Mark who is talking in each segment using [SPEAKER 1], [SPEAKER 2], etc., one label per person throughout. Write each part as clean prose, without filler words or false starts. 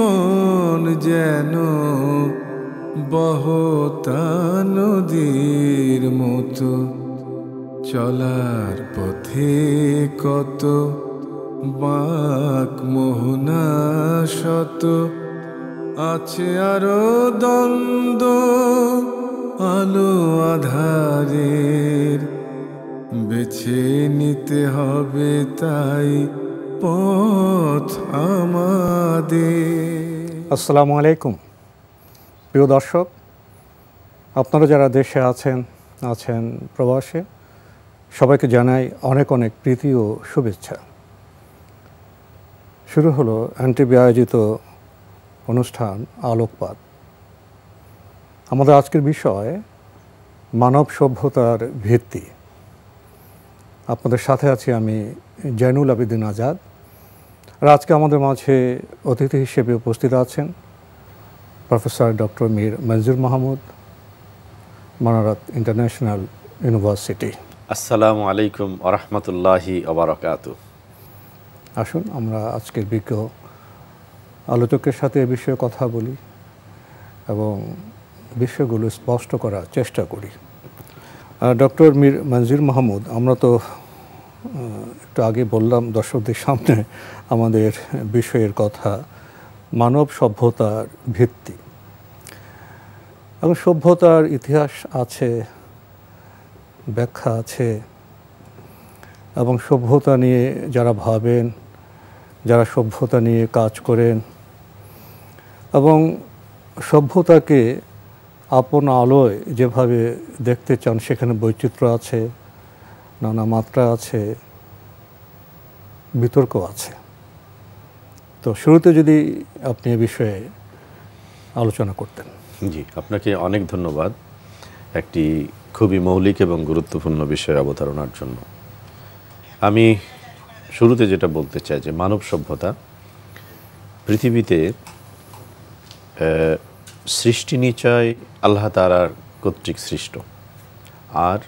[SPEAKER 1] জীবন যেন বহতা নদীর মতো, চলার পথে কত বাঁক মোহনা শত, আছে আরো দ্বন্দ্ব আলো আধারের, বেছে নিতে হবে তাই পথ আমাদের।
[SPEAKER 2] আসসালামু আলাইকুম প্রিয় দর্শক, আপনারা যারা দেশে আছেন প্রবাসে, সবাইকে জানাই অনেক অনেক প্রীতি ও শুভেচ্ছা। শুরু হলো এনটিভি আয়োজিত অনুষ্ঠান আলোকপাত। আমাদের আজকের বিষয় মানব সভ্যতার ভিত্তি। আপনাদের সাথে আছি আমি জয়নুল আবেদিন আজাদ। আর আজকে আমাদের মাঝে অতিথি হিসেবে উপস্থিত আছেন প্রফেসর ডক্টর মীর মঞ্জুর মাহমুদ, মানারাত ইন্টারন্যাশনাল ইউনিভার্সিটি।
[SPEAKER 3] আসসালামু আলাইকুম ওয়া রাহমাতুল্লাহি ওয়া বারাকাতুহু।
[SPEAKER 2] আসুন আমরা আজকের বিজ্ঞ আলোচকের সাথে এ বিষয়ে কথা বলি এবং বিষয়গুলো স্পষ্ট করার চেষ্টা করি। ডক্টর মীর মঞ্জুর মাহমুদ, আমরা তো একটু আগে বললাম দর্শকদের সামনে আমাদের বিষয়ের কথা, মানব সভ্যতার ভিত্তি। এবং সভ্যতার ইতিহাস আছে, ব্যাখ্যা আছে, এবং সভ্যতা নিয়ে যারা ভাবেন, যারা সভ্যতা নিয়ে কাজ করেন এবং সভ্যতাকে আপন আলোয় যেভাবে দেখতে চান, সেখানে বৈচিত্র্য আছে, নানা মাত্রা আছে, বিতর্ক আছে। তো শুরুতে যদি আপনি এ বিষয়ে আলোচনা করতেন।
[SPEAKER 3] জি, আপনাকে অনেক ধন্যবাদ একটি খুবই মৌলিক এবং গুরুত্বপূর্ণ বিষয় অবতারণার জন্য। আমি শুরুতে যেটা বলতে চাই যে মানব সভ্যতা পৃথিবীতে সৃষ্টি নিশ্চয় আল্লাহ তাআলার কর্তৃক সৃষ্ট, আর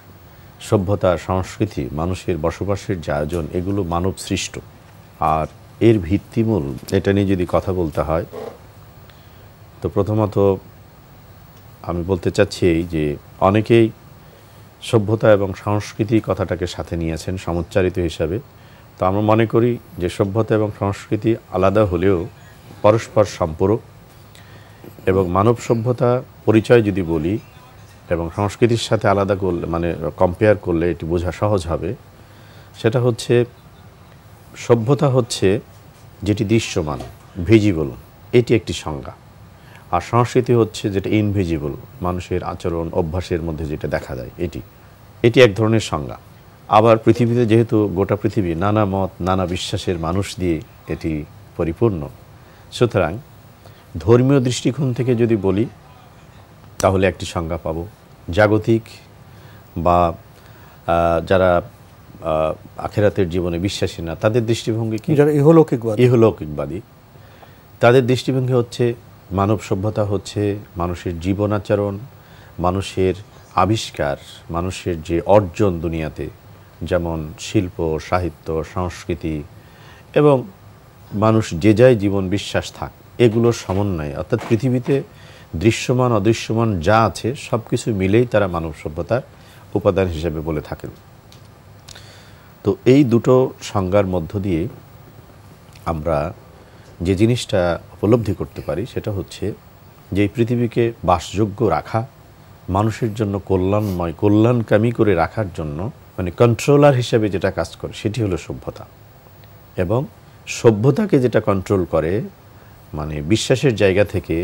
[SPEAKER 3] সভ্যতা সংস্কৃতি মানুষের বসবাসের যে আয়োজন, এগুলো মানব সৃষ্ট। আর এর ভিত্তিমূল এটা নিয়ে যদি কথা বলতে হয় তো প্রথমত আমি বলতে চাচ্ছি যে অনেকেই সভ্যতা এবং সংস্কৃতি কথাটাকে সাথে নিয়েছেন সমুচ্চারিত হিসাবে। তো আমরা মনে করি যে সভ্যতা এবং সংস্কৃতি আলাদা হলেও পরস্পর সম্পূরক, এবং মানব সভ্যতা পরিচয় যদি বলি এবং সংস্কৃতির সাথে আলাদা করলে, মানে কম্পেয়ার করলে এটি বোঝা সহজ হবে। সেটা হচ্ছে সভ্যতা হচ্ছে যেটি দৃশ্যমান, ভিজিবল, এটি একটি সংজ্ঞা। আর সংস্কৃতি হচ্ছে যেটা ইনভিজিবল, মানুষের আচরণ অভ্যাসের মধ্যে যেটা দেখা যায়, এটি এক ধরনের সংজ্ঞা। আবার পৃথিবীতে যেহেতু গোটা পৃথিবী নানা মত নানা বিশ্বাসের মানুষ দিয়ে এটি পরিপূর্ণ, সুতরাং ধর্মীয় দৃষ্টিকোণ থেকে যদি বলি তাহলে একটি সংজ্ঞা পাব। জাগতিক বা যারা আখিরাতের জীবনে বিশ্বাসী না, তাদের দৃষ্টিভঙ্গি কি?
[SPEAKER 2] যারা
[SPEAKER 3] ইহলৌকিকবাদী, তাদের দৃষ্টিভঙ্গি হচ্ছে মানব সভ্যতা হচ্ছে মানুষের জীবন আচরণ, মানুষের আবিষ্কার, মানুষের যে অর্জন দুনিয়াতে, যেমন শিল্প, সাহিত্য, সংস্কৃতি এবং মানুষ যে যাই জীবন বিশ্বাস থাক, এগুলোর সমন্বয়ে, অর্থাৎ পৃথিবীতে দৃশ্যমান অদৃশ্যমান যা আছে সব কিছু মিলেই তারা মানব সভ্যতার উপাদান হিসেবে বলে থাকেন। তো এই দুটো সংজ্ঞার মধ্য দিয়ে আমরা যে জিনিসটা উপলব্ধি করতে পারি সেটা হচ্ছে যে এই পৃথিবীকে বাসযোগ্য রাখা, মানুষের জন্য কল্যাণময়, কল্যাণকামী করে রাখার জন্য, মানে কন্ট্রোলার হিসেবে যেটা কাজ করে সেটি হলো সভ্যতা। এবং সভ্যতাকে যেটা কন্ট্রোল করে, মানে বিশ্বাসের জায়গা থেকে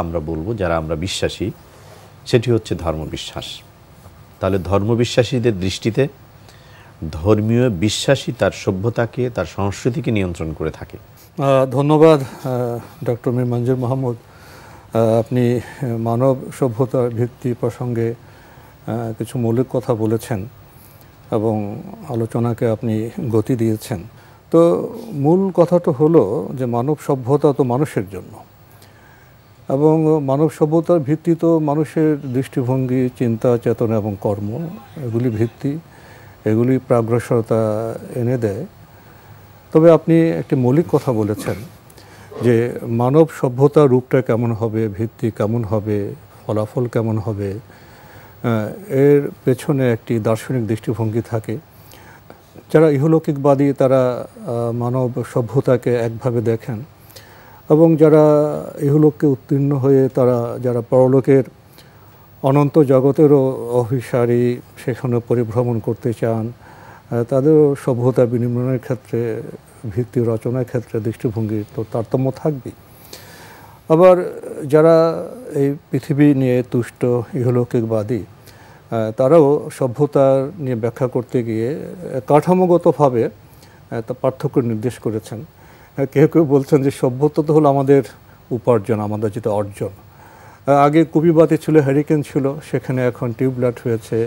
[SPEAKER 3] আমরা বলবো যারা আমরা বিশ্বাসী, সেটি হচ্ছে ধর্মবিশ্বাস। তাহলে ধর্মবিশ্বাসীদের দৃষ্টিতে ধর্মীয় বিশ্বাসী তার সভ্যতাকে, তার সংস্কৃতিকে নিয়ন্ত্রণ করে থাকে।
[SPEAKER 2] ধন্যবাদ ডক্টর মীর মঞ্জুর মাহমুদ। আপনি মানব সভ্যতার ভিত্তি প্রসঙ্গে কিছু মৌলিক কথা বলেছেন এবং আলোচনাকে আপনি গতি দিয়েছেন। তো মূল কথাটা হলো যে মানব সভ্যতা তো মানুষের জন্য, এবং মানব সভ্যতার ভিত্তি তো মানুষের দৃষ্টিভঙ্গি, চিন্তা, চেতনা এবং কর্ম, এগুলি ভিত্তি, এগুলি প্রাগ্রসরতা এনে দেয়। তবে আপনি একটি মৌলিক কথা বলেছেন যে মানব সভ্যতার রূপটা কেমন হবে, ভিত্তি কেমন হবে, ফলাফল কেমন হবে, এর পেছনে একটি দার্শনিক দৃষ্টিভঙ্গি থাকে। যারা ইহলৌকিকবাদী তারা মানব সভ্যতাকে একভাবে দেখেন, এবং যারা ইহলোককে উত্তীর্ণ হয়ে তারা যারা পরলোকের অনন্ত জগতেরও অভিসারী, সেখানে পরিভ্রমণ করতে চান, তাদেরও সভ্যতা বিনির্মাণের ক্ষেত্রে, ভিত্তি রচনার ক্ষেত্রে দৃষ্টিভঙ্গির তো তারতম্য থাকবেই। আবার যারা এই পৃথিবী নিয়ে তুষ্ট ইহলৌকিকবাদী, তারাও সভ্যতা নিয়ে ব্যাখ্যা করতে গিয়ে কাঠামোগতভাবে তা পার্থক্য নির্দেশ করেছেন। কেউ কেউ বলছেন যে সভ্যতা তো হলো আমাদের উপার্জন, আমাদের যেটা অর্জন। আগে কুপিবাতি ছিল, হ্যারিকেন ছিল, সেখানে এখন টিউবলাইট হয়েছে,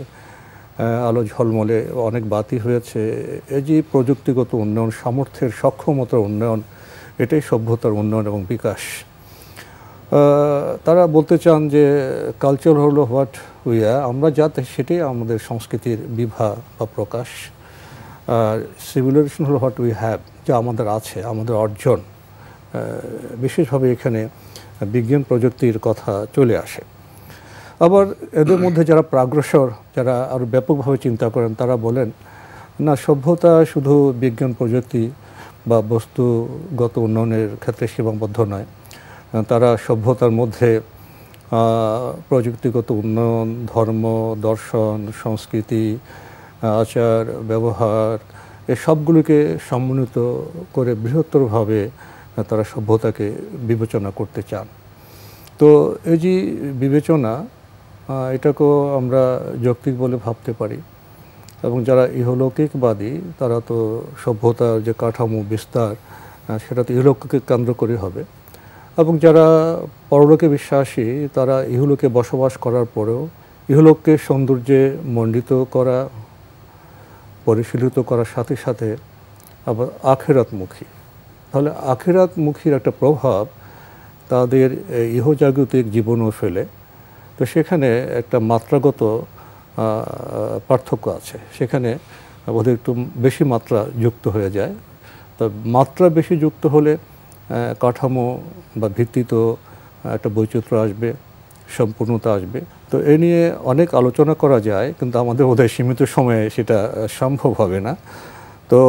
[SPEAKER 2] আলো ঝলমলে অনেক বাতি হয়েছে। এই যে প্রযুক্তিগত উন্নয়ন, সামর্থ্যের সক্ষমতার উন্নয়ন, এটাই সভ্যতার উন্নয়ন এবং বিকাশ। তারা বলতে চান যে কালচার হলো হোয়াট উই আর, আমরা যাতে সেটাই আমাদের সংস্কৃতির বিভা বা প্রকাশ। সিভিলাইজেশন হলো হোয়াট উই হ্যাভ, যা আমাদের আছে, আমাদের অর্জন। বিশেষভাবে এখানে বিজ্ঞান প্রযুক্তির কথা চলে আসে। আবার এদের মধ্যে যারা প্রাগ্রসর, যারা আরও ব্যাপকভাবে চিন্তা করেন, তারা বলেন না, সভ্যতা শুধু বিজ্ঞান প্রযুক্তি বা বস্তুগত উন্নয়নের ক্ষেত্রে সীমাবদ্ধ নয়। তারা সভ্যতার মধ্যে প্রযুক্তিগত উন্নয়ন, ধর্ম, দর্শন, সংস্কৃতি, আচার ব্যবহার, এ সবগুলিকে সমন্বিত করে বৃহত্তরভাবে তারা সভ্যতাকে বিবেচনা করতে চান। তো এই যে বিবেচনা, এটাকেও আমরা যৌক্তিক বলে ভাবতে পারি। এবং যারা ইহলৌকিকবাদী, তারা তো সভ্যতার যে কাঠামো বিস্তার, সেটা তো ইহলোককে কেন্দ্র করে হবে। এবং যারা পরলোকে বিশ্বাসী, তারা ইহলোকে বসবাস করার পরেও ইহলোককে সৌন্দর্যে মণ্ডিত করা, পরিশীলিত করার সাথে সাথে আবার আখিরাতমুখী। তাহলে আখিরাতমুখীর একটা প্রভাব তাদের ইহজাগতিক জীবনও ফেলে। তো সেখানে একটা মাত্রাগত পার্থক্য আছে, সেখানে বোধহয় একটু বেশি মাত্রা যুক্ত হয়ে যায়। তো মাত্রা বেশি যুক্ত হলে কাঠামো বা ভিত্তিতে একটা বৈচিত্র্য আসবে, সম্পূর্ণতা আসবে। তো এ নিয়ে অনেক আলোচনা করা যায়, কিন্তু আমাদের বোধহয় সীমিত সময়ে সেটা সম্ভব হবে না। তো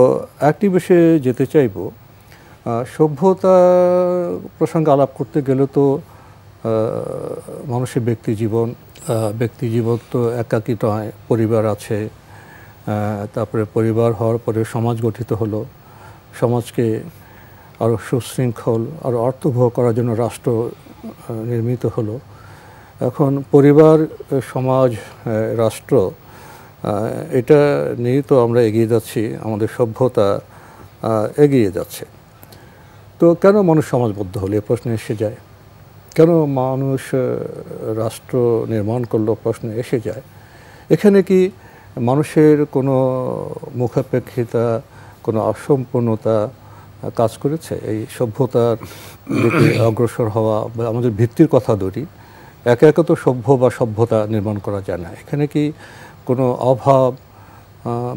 [SPEAKER 2] একটি বিষয়ে যেতে চাইব, সভ্যতা প্রসঙ্গে আলাপ করতে গেলে তো মানুষের ব্যক্তিজীবন তো একাকী নয়, পরিবার আছে। তারপরে পরিবার হওয়ার পরে সমাজ গঠিত হলো, সমাজকে আরও সুশৃঙ্খল, আরও অর্থবহ করার জন্য রাষ্ট্র নির্মিত হলো। এখন পরিবার, সমাজ, রাষ্ট্র, এটা নিয়েই তো আমরা এগিয়ে যাচ্ছি, আমাদের সভ্যতা এগিয়ে যাচ্ছে। তো কেন মানুষ সমাজবদ্ধ হলো, এ প্রশ্ন এসে যায়। কেন মানুষ রাষ্ট্র নির্মাণ করলো, প্রশ্ন এসে যায়। এখানে কি মানুষের কোনো মুখাপেক্ষিতা, কোনো অসম্পূর্ণতা কাজ করেছে? এই সভ্যতার দিকে অগ্রসর হওয়া বা আমাদের ভিত্তির কথা ধরি, একে একে তো সভ্য বা সভ্যতা নির্মাণ করা যায় না। এখানে কি কোনো অভাব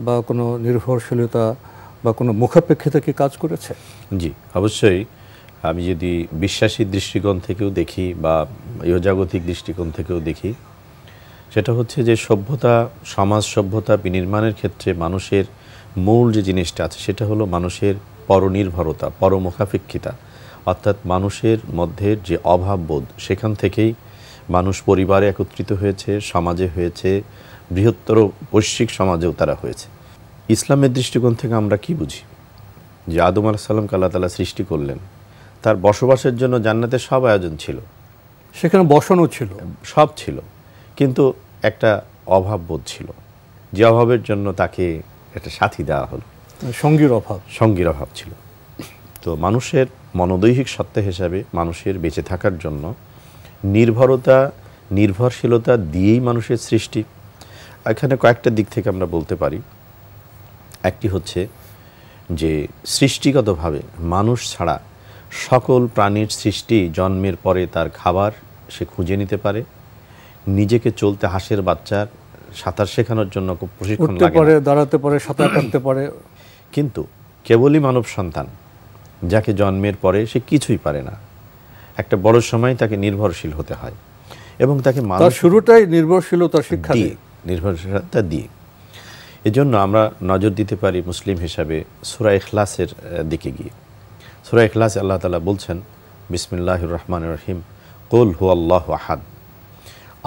[SPEAKER 2] বা কোনো নির্ভরশীলতা বা কোনো মুখাপেক্ষিতা কি কাজ করেছে?
[SPEAKER 3] জি, অবশ্যই। আমি যদি বিশ্বাসী দৃষ্টিকোণ থেকেও দেখি বা ইহজাগতিক দৃষ্টিকোণ থেকেও দেখি, সেটা হচ্ছে যে সমাজ সভ্যতা বিনির্মাণের ক্ষেত্রে মানুষের মূল যে জিনিসটা আছে সেটা হলো মানুষের পরনির্ভরতা, পরমুখাপেক্ষিতা। অর্থাৎ মানুষের মধ্যে যে অভাববোধ, সেখান থেকেই মানুষ পরিবারে একত্রিত হয়েছে, সমাজে হয়েছে, বৃহত্তর বৈশ্বিক সমাজেও তারা হয়েছে। ইসলামের দৃষ্টিকোণ থেকে আমরা কি বুঝি? যে আদম আলাইহিস সালামকে আল্লাহ তাআলা সৃষ্টি করলেন, তার বসবাসের জন্য জান্নাতের সব আয়োজন ছিল,
[SPEAKER 2] সেখানে বসানো ছিল,
[SPEAKER 3] সব ছিল, কিন্তু একটা অভাববোধ ছিল, যে অভাবের জন্য তাকে একটা সাথী দেওয়া হলো, সঙ্গীর অভাব ছিল। তো মানুষের মনোদৈহিক সত্তা হিসাবে মানুষের বেঁচে থাকার জন্য নির্ভরশীলতা দিয়েই মানুষের সৃষ্টি। এখানে কয়েকটা দিক থেকে আমরা বলতে পারি। একটি হচ্ছে যে সৃষ্টিগতভাবে মানুষ ছাড়া সকল প্রাণীর সৃষ্টি জন্মের পরে তার খাবার সে খুঁজে নিতে পারে, নিজেকে চলতে হাঁসের বাচ্চার সাঁতার শেখানোর জন্য খুব প্রশিক্ষণ লাগে,
[SPEAKER 2] দাঁড়াতে পারে, সাঁতার কাটতে পারে।
[SPEAKER 3] কিন্তু কেবলই মানব সন্তান যাকে জন্মের পরে সে কিছুই পারে না, একটা বড় সময় তাকে নির্ভরশীল হতে হয় এবং তাকে
[SPEAKER 2] তার শুরুটাই নির্ভরশীলতার শিক্ষা দিয়ে,
[SPEAKER 3] নির্ভরশীলতা দিয়ে। এজন্য আমরা নজর দিতে পারি মুসলিম হিসাবে সূরা ইখলাসের দিকে গিয়ে। সূরা ইখলাসে আল্লাহ তাআলা বলছেন, বিসমিল্লাহির রহমানির রহিম, কুল হুয়াল্লাহু আহাদ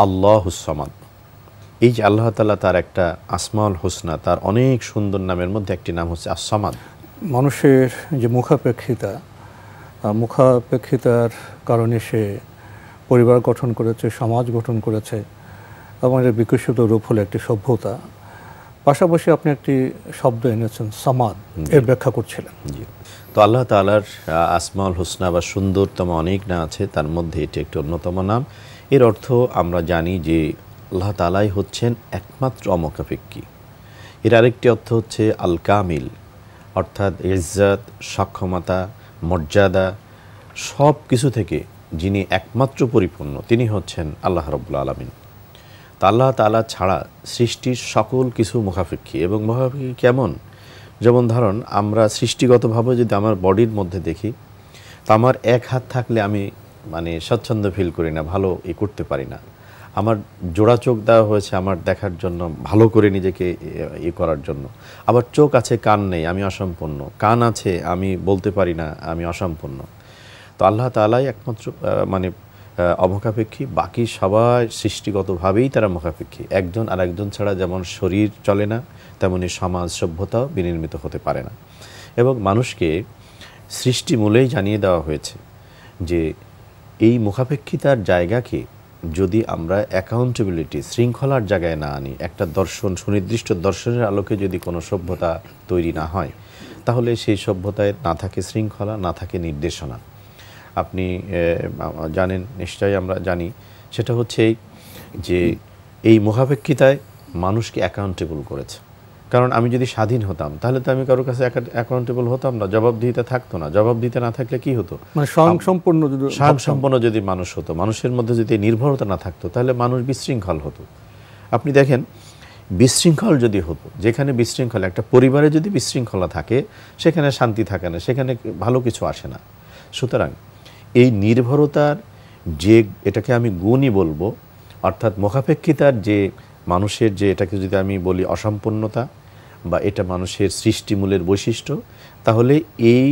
[SPEAKER 3] আল্লাহুস সামাদ। এই যে আল্লাহ তাআলা তার একটা আসমাউল হুসনা, তার অনেক সুন্দর নামের মধ্যে একটি নাম হচ্ছে আস-সামাদ।
[SPEAKER 2] মানুষের যে মুখাপেক্ষিতার কারণে সে পরিবার গঠন করেছে, সমাজ গঠন করেছে এবং এর বিকশিত রূপ হলো একটি সভ্যতা। পাশাপাশি আপনি একটি শব্দ এনেছেন সামাদ, এর ব্যাখ্যা করছিলেন।
[SPEAKER 3] জি, তো আল্লাহ তাআলার আসমাউল হুসনা বা সুন্দরতম অনেক নাম আছে, তার মধ্যে এটি একটি অন্যতম নাম। এর অর্থ আমরা জানি যে আল্লাহ তাআলাই হচ্ছেন একমাত্র অমুখাপেক্ষী। এর আরেকটি অর্থ হচ্ছে আল কামিল, অর্থাৎ ইজ্জত, সক্ষমতা, মর্যাদা সব কিছু থেকে যিনি একমাত্র পরিপূর্ণ তিনি হচ্ছেন আল্লাহ রাব্বুল আলামিন। তা আল্লাহ তাআলা ছাড়া সৃষ্টির সকল কিছু মুখাপেক্ষী। এবং মুখাপেক্ষী কেমন? যেমন ধরুন, আমরা সৃষ্টিগতভাবে যদি আমার বডির মধ্যে দেখি, তা আমার এক হাত থাকলে আমি স্বচ্ছন্দ ফিল করি না, ভালো করতে পারি না। আমার জোড়া চোখ দেওয়া হয়েছে আমার দেখার জন্য, ভালো করে নিজেকে করার জন্য। আবার চোখ আছে, কান নেই, আমি অসম্পূর্ণ। কান আছে, আমি বলতে পারি না, আমি অসম্পূর্ণ। তো আল্লাহ তাআলাই একমাত্র অমুখাপেক্ষী, বাকি সবাই সৃষ্টিগতভাবেই তারা মুখাপেক্ষী। একজন আর একজন ছাড়া যেমন শরীর চলে না, তেমনি সমাজ সভ্যতাও বিনির্মিত হতে পারে না। এবং মানুষকে সৃষ্টি মূলেই জানিয়ে দেওয়া হয়েছে যে এই মুখাপেক্ষিতার জায়গাকে যদি আমরা অ্যাকাউন্টেবিলিটি, শৃঙ্খলার জায়গায় না আনি, একটা দর্শন, সুনির্দিষ্ট দর্শনের আলোকে যদি কোনো সভ্যতা তৈরি না হয়, তাহলে সেই সভ্যতায় না থাকে শৃঙ্খলা, না থাকে নির্দেশনা। আপনি জানেন, নিশ্চয়ই আমরা জানি, সেটা হচ্ছে যে এই মুখাপেক্ষিতায় মানুষকে অ্যাকাউন্টেবল করেছে। কারণ আমি যদি স্বাধীন হতাম তাহলে তো আমি কারোর কাছে অ্যাকাউন্টেবল হতাম না, জবাবদিহিতা থাকতো না। জবাবদিহিতা না থাকলে কি হতো? স্বয়ংসম্পন্ন যদি মানুষ হতো, মানুষের মধ্যে যদি নির্ভরতা না থাকতো, তাহলে মানুষ বিশৃঙ্খল হতো। আপনি দেখেন, বিশৃঙ্খল যদি হতো, যেখানে বিশৃঙ্খলা, একটা পরিবারে যদি বিশৃঙ্খলা থাকে, সেখানে শান্তি থাকে না, সেখানে ভালো কিছু আসে না। সুতরাং এই নির্ভরতার যে, এটাকে আমি গুণই বলবো, অর্থাৎ মুখাপেক্ষিতার যে মানুষের যে, এটাকে যদি আমি বলি অসম্পূর্ণতা, বা এটা মানুষের সৃষ্টিমূলের বৈশিষ্ট্য, তাহলে এই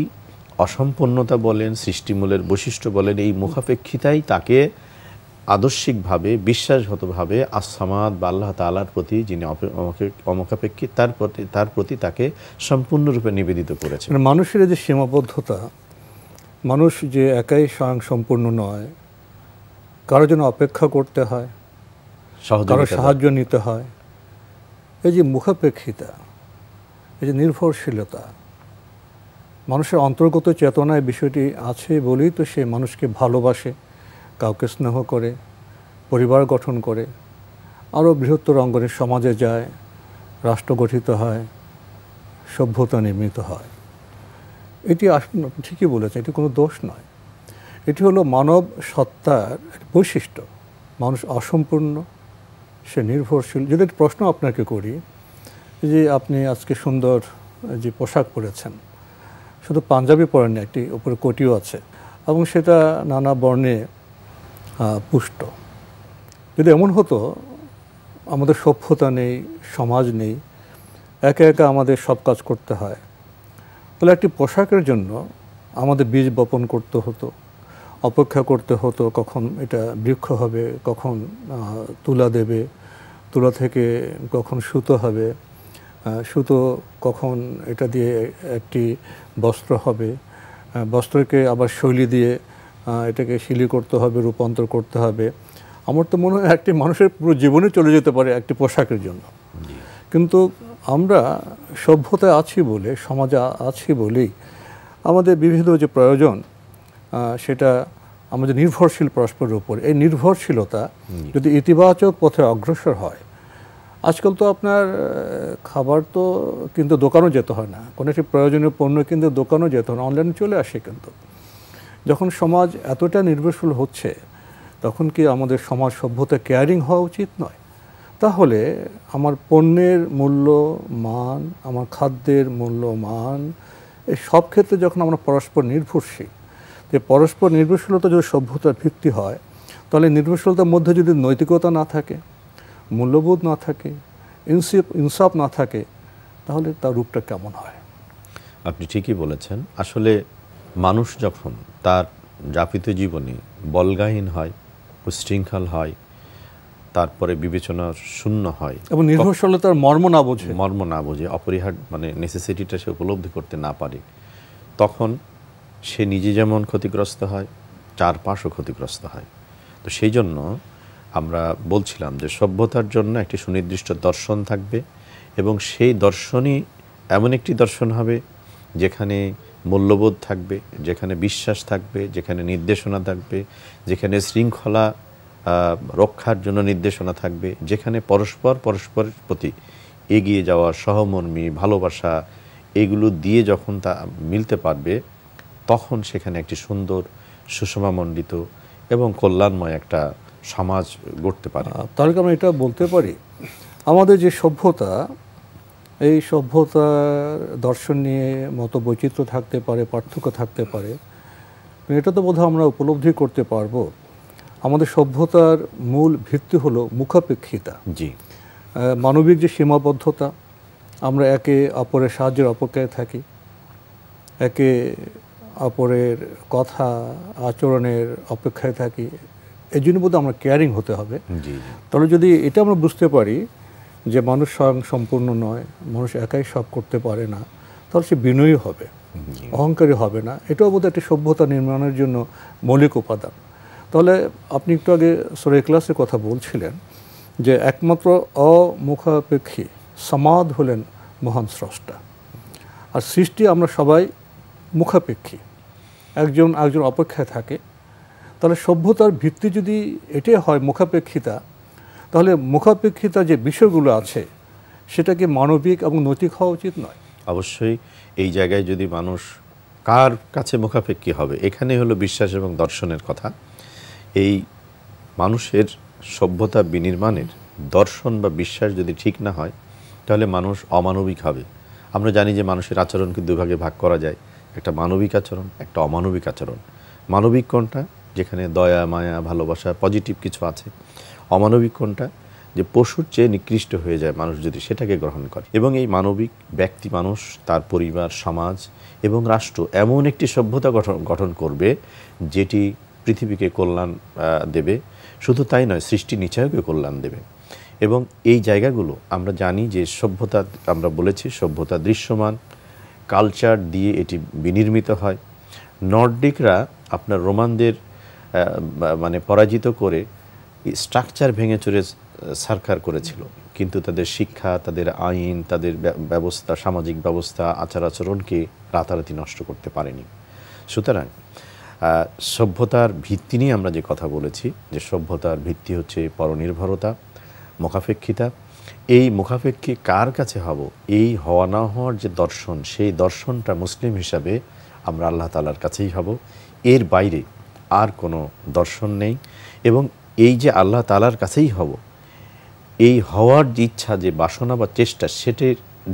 [SPEAKER 3] অসম্পূর্ণতা বলেন, সৃষ্টিমূলের বৈশিষ্ট্য বলেন, এই মুখাপেক্ষিতাই তাকে আদর্শিকভাবে, বিশ্বাসগতভাবে আস-সামাদ বা আল্লাহ তাআলার প্রতি, যিনি অমুখাপেক্ষী, তার প্রতি তাকে সম্পূর্ণরূপে নিবেদিত করেছে।
[SPEAKER 2] মানুষের যে সীমাবদ্ধতা, মানুষ যে একাই স্বয়ংসম্পূর্ণ নয়, কারো জন্য অপেক্ষা করতে হয়, কারো সাহায্য নিতে হয়। এই যে মুখাপেক্ষিতা, এই যে নির্ভরশীলতা, মানুষের অন্তর্গত চেতনায় বিষয়টি আছে বলেই তো সে মানুষকে ভালোবাসে, কাউকে স্নেহ করে, পরিবার গঠন করে, আরও বৃহত্তর অঙ্গনের সমাজে যায়, রাষ্ট্র গঠিত হয়, সভ্যতা নির্মিত হয়। এটি ঠিকই বলেছে, এটি কোনো দোষ নয়, এটি হলো মানব সত্তার বৈশিষ্ট্য। মানুষ অসম্পূর্ণ, সে নির্ভরশীল। যদি একটি প্রশ্ন আপনাকে করি, যে আপনি আজকে সুন্দর যে পোশাক পরেছেন, শুধু পাঞ্জাবি পরেননি, একটি উপরে কোটিও আছে এবং সেটা নানা বর্ণে পুষ্ট। যদি এমন হতো আমাদের সভ্যতা নেই, সমাজ নেই, একা একা আমাদের সব কাজ করতে হয়, তাহলে একটি পোশাকের জন্য আমাদের বীজ বপন করতে হতো, অপেক্ষা করতে হতো কখন এটা বৃক্ষ হবে, কখন তুলা দেবে, তুলা থেকে কখন সুতো হবে, সুতো কখন এটা দিয়ে একটি বস্ত্র হবে, বস্ত্রকে আবার শৈলী দিয়ে এটাকে শিলি করতে হবে, রূপান্তর করতে হবে। আমার তো মনে হয় একটি মানুষের পুরো জীবনে চলে যেতে পারে একটি পোশাকের জন্য। কিন্তু আমরা সভ্যতায় আছি বলে, সমাজে আছি বলেই আমাদের বিবিধ যে প্রয়োজন, সেটা আমাদের নির্ভরশীল পরস্পরের উপর। এই নির্ভরশীলতা যদি ইতিবাচক পথে অগ্রসর হয়, আজকাল তো আপনার খাবার তো কিন্তু দোকানও যেতে হয় না, কোনো একটি প্রয়োজনীয় পণ্য কিন্তু দোকানও যেতে হয় না, অনলাইনে চলে আসে। কিন্তু যখন সমাজ এতটা নির্ভরশীল হচ্ছে, তখন কি আমাদের সমাজ সভ্যতা কেয়ারিং হওয়া উচিত নয়? তাহলে আমার পণ্যের মূল্য মান, আমার খাদ্যের মূল্য মান, এই সব ক্ষেত্রে যখন আমরা পরস্পর নির্ভরশীল, যে পরস্পর নির্ভরশীলতা যদি সভ্যতার ভিত্তি হয়, তাহলে নির্ভরশীলতার মধ্যে যদি নৈতিকতা না থাকে, মূল্যবোধ না থাকে, ইনসাফ না থাকে, তাহলে তার রূপটা কেমন হয়?
[SPEAKER 3] আপনি ঠিকই বলেছেন। আসলে মানুষ যখন তার যাপিত জীবনে বলগাহীন হয়, উশৃঙ্খল হয়, তারপরে বিবেচনা শূন্য হয়
[SPEAKER 2] এবং নির্ভরশীলতার মর্ম না বোঝে,
[SPEAKER 3] অপরিহার্য মানে নেসেসিটিটা সে উপলব্ধি করতে না পারে, তখন সে নিজে যেমন ক্ষতিগ্রস্ত হয়, চারপাশও ক্ষতিগ্রস্ত হয়। তো সেই জন্য আমরা বলছিলাম যে সভ্যতার জন্য একটি সুনির্দিষ্ট দর্শন থাকবে, এবং সেই দর্শনই এমন একটি দর্শন হবে যেখানে মূল্যবোধ থাকবে, যেখানে বিশ্বাস থাকবে, যেখানে নির্দেশনা থাকবে, যেখানে শৃঙ্খলা রক্ষার জন্য নির্দেশনা থাকবে, যেখানে পরস্পরের প্রতি এগিয়ে যাওয়ার সহমর্মী ভালোবাসা এগুলো দিয়ে যখন তা মিলতে পারবে, তখন সেখানে একটি সুন্দর সুষমামণ্ডিত এবং কল্যাণময় একটা সমাজ গড়তে পারে।
[SPEAKER 2] তার কারণে এটা বলতে পারি, আমাদের যে সভ্যতা, এই সভ্যতার দর্শন নিয়ে মতো বৈচিত্র্য থাকতে পারে, পার্থক্য থাকতে পারে, এটা তো বোধহয় আমরা উপলব্ধি করতে পারবো। আমাদের সভ্যতার মূল ভিত্তি হলো মুখাপেক্ষিতা।
[SPEAKER 3] জি,
[SPEAKER 2] মানবিক যে সীমাবদ্ধতা, আমরা একে অপরের সাহায্যের অপেক্ষায় থাকি, একে অপরের কথা আচরণের অপেক্ষায় থাকি, এই জন্য বোধহয় আমরা কেয়ারিং হতে হবে। তাহলে যদি এটা আমরা বুঝতে পারি যে মানুষ স্বয়ং সম্পূর্ণ নয়, মানুষ একাই সব করতে পারে না, তাহলে সে বিনয়ী হবে, অহংকারী হবে না। এটাও বোধহয় একটি সভ্যতা নির্মাণের জন্য মৌলিক উপাদান। তাহলে আপনি একটু আগে সূরা ইখলাসের কথা বলছিলেন যে একমাত্র অমুখাপেক্ষী সমাদ হলেন মহান স্রষ্টা, আর সৃষ্টি আমরা সবাই মুখাপেক্ষী, একজন অপেক্ষায় থাকে। তাহলে সভ্যতার ভিত্তি যদি এটাই হয় মুখাপেক্ষিতা, তাহলে মুখাপেক্ষিতা যে বিষয়গুলো আছে সেটা কি মানবিক এবং নৈতিক হওয়া উচিত নয়?
[SPEAKER 3] অবশ্যই। এই জায়গায় যদি মানুষ কার কাছে মুখাপেক্ষী হবে, এখানে হলো বিশ্বাস এবং দর্শনের কথা। এই মানুষের সভ্যতা বিনির্মাণের দর্শন বা বিশ্বাস যদি ঠিক না হয়, তাহলে মানুষ অমানবিক হবে। আমরা জানি যে মানুষের আচরণকে দুই ভাগে ভাগ করা যায়, একটা মানবিক আচরণ, একটা অমানবিক আচরণ। মানবিক কোনটা? যেখানে দয়া, মায়া, ভালোবাসা, পজিটিভ কিছু আছে। অমানবিক কোনটা? যে পশুর চেয়ে নিকৃষ্ট হয়ে যায় মানুষ যদি সেটাকে গ্রহণ করে। এবং এই মানবিক ব্যক্তি মানুষ, তার পরিবার, সমাজ এবং রাষ্ট্র এমন একটি সভ্যতা গঠন করবে যেটি পৃথিবীকে কল্যাণ দেবে। শুধু তাই নয়, সৃষ্টি নিচয়কে কল্যাণ দেবে। এবং এই জায়গাগুলো আমরা জানি যে সভ্যতা, আমরা বলেছি সভ্যতা দৃশ্যমান, কালচার দিয়ে এটি বিনির্মিত হয়। নর্ডিকরা আপনার রোমানদের মানে পরাজিত করে স্ট্রাকচার ভেঙে চুরে সরকার করেছিল, কিন্তু তাদের শিক্ষা, তাদের আইন, তাদের ব্যবস্থা, সামাজিক ব্যবস্থা, আচার আচরণকে রাতারাতি নষ্ট করতে পারেনি। সুতরাং সভ্যতার ভিত্তি নিয়ে আমরা যে কথা বলেছি, যে সভ্যতার ভিত্তি হচ্ছে পরনির্ভরতা, মুখাপেক্ষিতা। এই মুখাপেক্ষী কার কাছে হব, এই হওয়া না হওয়ার যে দর্শন, সেই দর্শনটা মুসলিম হিসাবে আমরা আল্লাহ তাআলার কাছেই হব। এর বাইরে আর কোনো দর্শন নেই। এবং এই যে আল্লাহ তাআলার কাছেই হব, এই হওয়ার যে ইচ্ছা, যে বাসনা বা চেষ্টা, সেটি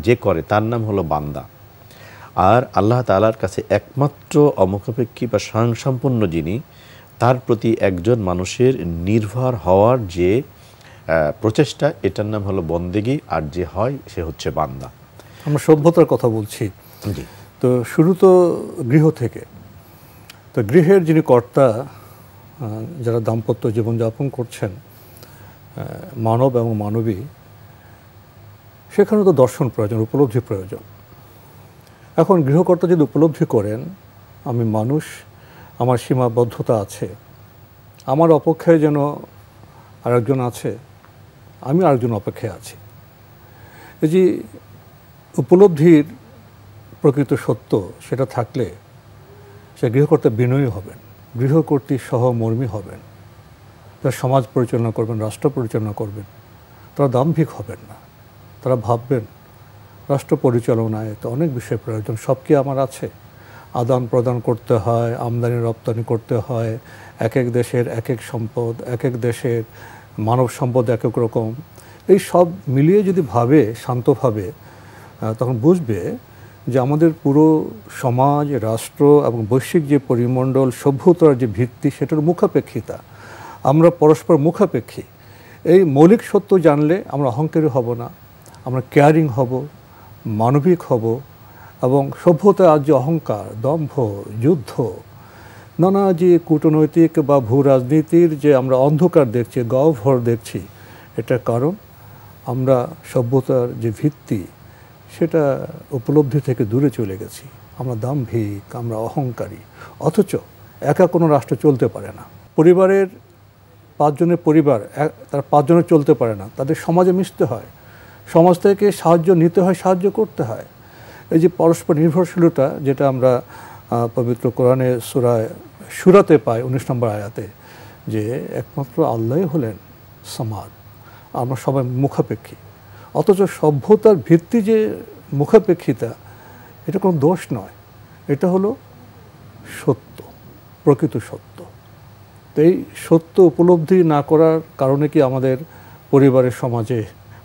[SPEAKER 3] যে করে তার নাম হলো বান্দা। আর আল্লাহ তাআলার কাছে একমাত্র অমুখাপেক্ষী বা স্বয়ংসম্পন্ন যিনি, তার প্রতি একজন মানুষের নির্ভর হওয়ার যে প্রচেষ্টা, এটার নাম হলো বন্দেগী, আর যে হয় সে হচ্ছে বান্দা।
[SPEAKER 2] আমরা সভ্যতার কথা বলছি।
[SPEAKER 3] জি।
[SPEAKER 2] তো শুরু তো গৃহ থেকে। তো গৃহের যিনি কর্তা, যারা দাম্পত্য জীবনযাপন করছেন, মানব এবং মানবী, সেখানে তো দর্শন প্রয়োজন, উপলব্ধি প্রয়োজন। এখন গৃহকর্তা যদি উপলব্ধি করেন আমি মানুষ, আমার সীমাবদ্ধতা আছে, আমার অপেক্ষায় যেন আরেকজন আছে, আমি আরেকজন অপেক্ষায় আছি, এই যে উপলব্ধির প্রকৃত সত্য সেটা থাকলে সে গৃহকর্তা বিনয়ী হবেন, গৃহকর্ত্রী সহমর্মী হবেন, তারা সমাজ পরিচালনা করবেন, রাষ্ট্র পরিচালনা করবেন। তারা দাম্ভিক হবেন না, তারা ভাববেন রাষ্ট্র পরিচালনায় তো অনেক বিষয় প্রয়োজন, সব কি আমার আছে? আদান প্রদান করতে হয়, আমদানি রপ্তানি করতে হয়, এক এক দেশের এক এক সম্পদ, এক এক দেশের মানব সম্পদ এক এক রকম। এই সব মিলিয়ে যদি ভাবে শান্তভাবে, তখন বুঝবে যে আমাদের পুরো সমাজ, রাষ্ট্র এবং বৈশ্বিক যে পরিমণ্ডল, সভ্যতার যে ভিত্তি, সেটার মুখাপেক্ষিতা। আমরা পরস্পর মুখাপেক্ষী। এই মৌলিক সত্য জানলে আমরা অহংকারী হব না, আমরা কেয়ারিং হব, মানবিক হব, এবং সভ্যতা আজ যে অহংকার, দম্ভ, যুদ্ধ, নানা যে কূটনৈতিক বা ভূ রাজনীতির যে আমরা অন্ধকার দেখছি, গহ্বর দেখছি, এটার কারণ আমরা সভ্যতার যে ভিত্তি সেটা উপলব্ধি থেকে দূরে চলে গেছি। আমরা দাম্ভিক, আমরা অহংকারী। অথচ একা কোনো রাষ্ট্র চলতে পারে না। পরিবারের 5 জনের পরিবার, তারা 5 জনের চলতে পারে না, তাদের সমাজে মিশতে হয়, সমাজ থেকে সাহায্য নিতে হয়, সাহায্য করতে হয়। এই যে পরস্পর নির্ভরশীলতা, যেটা আমরা পবিত্র কোরআনে সূরাতে পাই 19 নম্বর আয়াতে, যে একমাত্র আল্লাহই হলেন সামাদ, আমরা সবাই মুখাপেক্ষী। অথচ সভ্যতার ভিত্তি যে মুখাপেক্ষিতা, এটা কোনো দোষ নয়, এটা হলো সত্য, প্রকৃত সত্য। তো এই সত্য উপলব্ধি না করার কারণে কি আমাদের পরিবারের, সমাজে,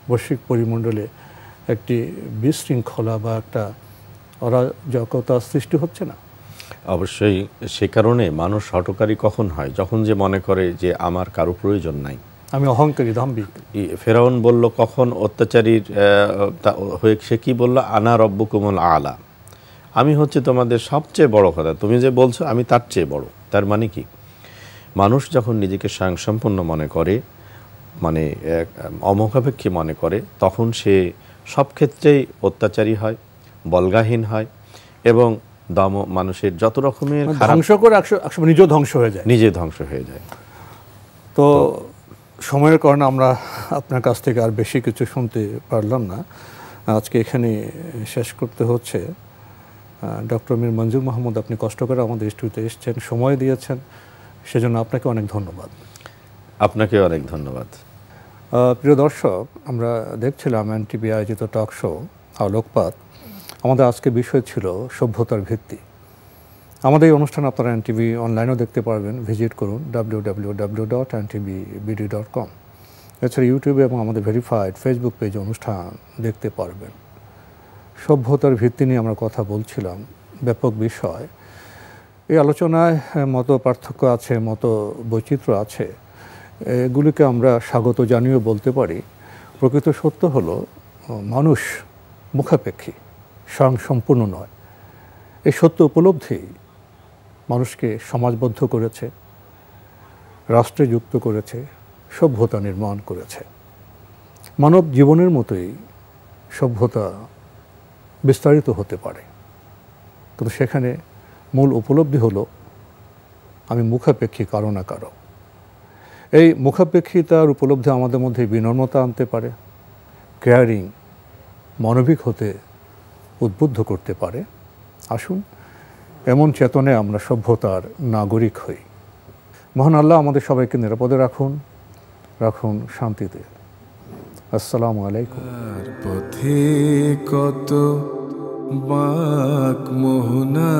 [SPEAKER 2] বৈশ্বিক পরিমণ্ডলে একটি বিশৃঙ্খলা বা একটা অরাজকতা সৃষ্টি হচ্ছে না?
[SPEAKER 3] অবশ্যই। সে কারণে মানুষ হঠকারী কখন হয়? যখন যে মনে করে যে আমার কারো প্রয়োজন নাই,
[SPEAKER 2] আমি অহংকারী, দাম্ভিক।
[SPEAKER 3] ফেরাউন বলল কখন অত্যাচারীর হয়ে, সে কি বলল? আনা রব্বুকুমুল আলা, আমি হচ্ছে তোমাদের সবচেয়ে বড়। কথা তুমি যে বলছো আমি তার চেয়ে বড়। তার মানে কি? মানুষ যখন নিজেকে স্বয়ংসম্পন্ন মনে করে, মানে অমুখাপেক্ষী মনে করে, তখন সে সব ক্ষেত্রেই অত্যাচারী হয়, বলগাহীন হয়, এবং মানুষের যত রকমের
[SPEAKER 2] ধ্বংস করে একসময় নিজেও ধ্বংস হয়ে যায়,
[SPEAKER 3] নিজে ধ্বংস হয়ে যায়।
[SPEAKER 2] তো সময়ের কারণে আমরা আপনার কাছ থেকে আর বেশি কিছু শুনতে পারলাম না, আজকে এখানে শেষ করতে হচ্ছে। ডক্টর মীর মঞ্জুর মাহমুদ, আপনি কষ্ট করে আমাদের স্টুডিওতে এসেছেন, সময় দিয়েছেন, সেজন্য আপনাকে অনেক ধন্যবাদ।
[SPEAKER 3] আপনাকে অনেক ধন্যবাদ।
[SPEAKER 2] প্রিয় দর্শক, আমরা দেখছিলাম এনটিভি আয়োজিত টক শো আলোকপাত। আমাদের আজকে বিষয় ছিল সভ্যতার ভিত্তি। আমাদের এই অনুষ্ঠান আপনারা এনটিভি অনলাইনেও দেখতে পারবেন, ভিজিট করুন www.ntvbd.com। এছাড়া ইউটিউবে এবং আমাদের ভেরিফাইড ফেসবুক পেজে অনুষ্ঠান দেখতে পারবেন। সভ্যতার ভিত্তি নিয়ে আমরা কথা বলছিলাম, ব্যাপক বিষয়। এই আলোচনায় মত পার্থক্য আছে, মত বৈচিত্র্য আছে, এগুলিকে আমরা স্বাগত জানিয়েও বলতে পারি। প্রকৃত সত্য হলো মানুষ মুখাপেক্ষী, স্বয়ংসম্পূর্ণ নয়। এই সত্য উপলব্ধি মানুষকে সমাজবদ্ধ করেছে, রাষ্ট্রে যুক্ত করেছে, সভ্যতা নির্মাণ করেছে। মানব জীবনের মতোই সভ্যতা বিস্তারিত হতে পারে, কিন্তু সেখানে মূল উপলব্ধি হলো আমি মুখাপেক্ষী কারো না কারো। এই মুখাপেক্ষিতার উপলব্ধি আমাদের মধ্যে বিনম্রতা আনতে পারে, কেয়ারিং, মানবিক হতে উদ্বুদ্ধ করতে পারে। আসুন এমন চেতনে আমরা সভ্যতার নাগরিক হই। মহান আল্লাহ আমাদের সবাইকে নিরাপদে রাখুন, রাখুন শান্তিতে। আসসালামু আলাইকুম।
[SPEAKER 1] পথে কত বাক মোহনা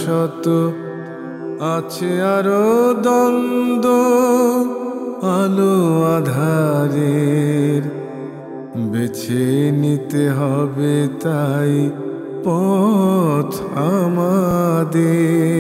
[SPEAKER 1] শত, আছে আরো দ্বন্দ্ব আলো আধারের, বেছে নিতে হবে তাই পথ আমাদের।